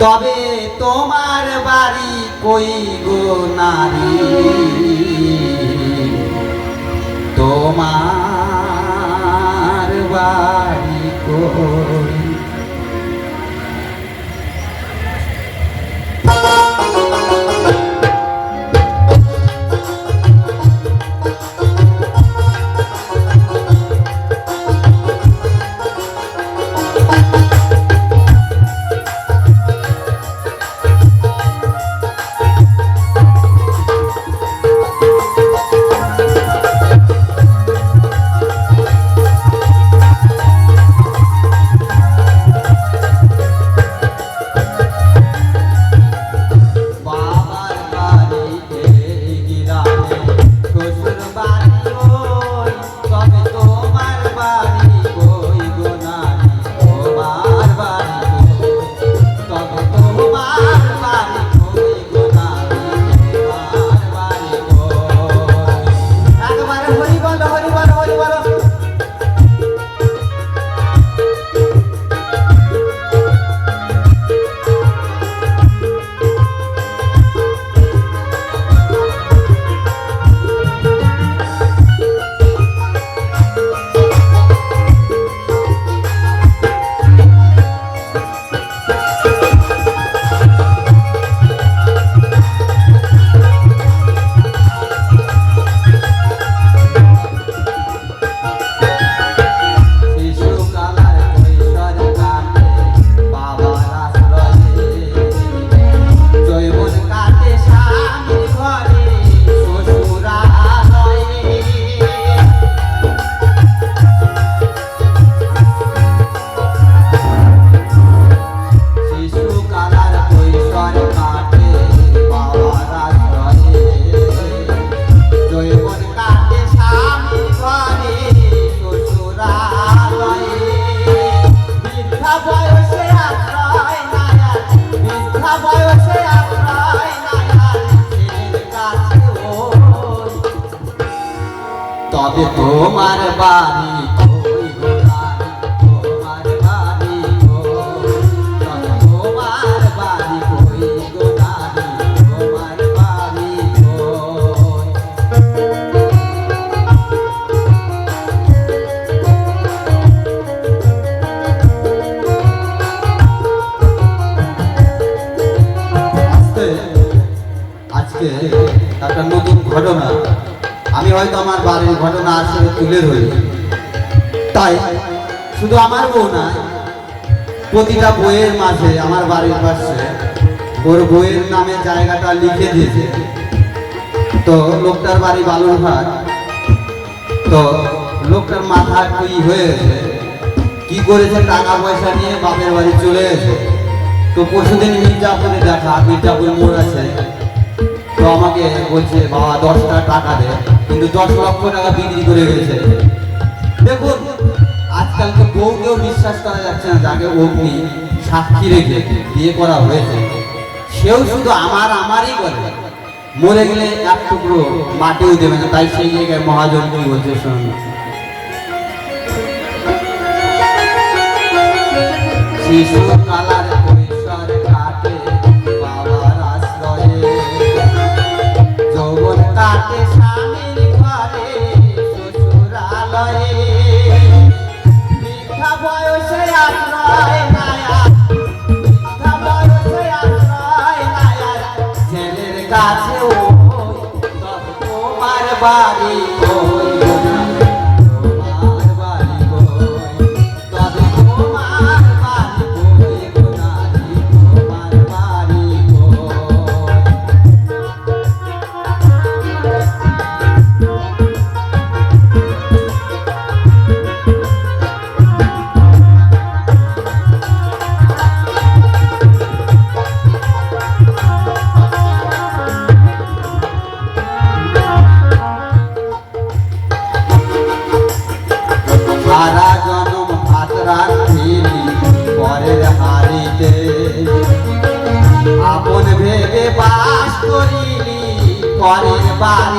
তবে তোমার বাড়ি কই গো নারী, তোমার বাড়ি কই? তবে তোমার বাড়ি কই গো নারী, তোমার বাড়ি কই? তবে তোমার বাড়ি কই গো নারী, তোমার বাড়ি কই? আজকে একটা নতুন ঘটনা, আমি হয়তো আমার বাড়ির ঘটনা আসলে তুলে ধরি, তাই শুধু আমার বউ না, প্রতিটা বইয়ের মাঝে আমার বাড়ির পাশে ওর বইয়ের নামে জায়গাটা লিখে দিয়েছে। তো লোকটার বাড়ি বালুরঘাট, তো লোকটার মাথা একটু হয়েছে, কি করেছে টাকা পয়সা নিয়ে বাপের বাড়ি চলে গেছে। তো পরশুদিন মির্জাপুরে দেখা, মির্জাপুর মোড় আছে, তো আমাকে বলছে বাবা 10টা টাকা দে, কিন্তু 10 লক্ষ টাকা বিক্রি করে গেছে। দেখুন আজকাল তো বউকেও বিশ্বাস করা যাচ্ছে না, যাকে অগ্নি সাক্ষী রেখে বিয়ে করা হয়েছে সেও শুধু আমারই করে, মরে গেলে এক টুকরো মাটিও দেবে না। তাই সেই জায়গায় মহাজন কি বলছে শুনুন। শিশু কালার পরিসর কাটে বাবার আশ্রয়ে, যৌবন কাটে স্বামীর ঘরে শ্বশুরালয়ে, বৃদ্ধা বয়সে আশ্রয় নায়া, বৃদ্ধা বয়সে আশ্রয় নায়া, ছেলের কাছে ওই তবে তোমার বাড়ি কই গো নারী, তোমার বাড়ি কই? তবে তোমার বাড়ি কই গো নারী, তোমার বাড়ি কই? সারা জনম ভাত রাঁধিলি পরের হাড়িতে, আপন ভেবে বাস করিলি পরের বাড়ি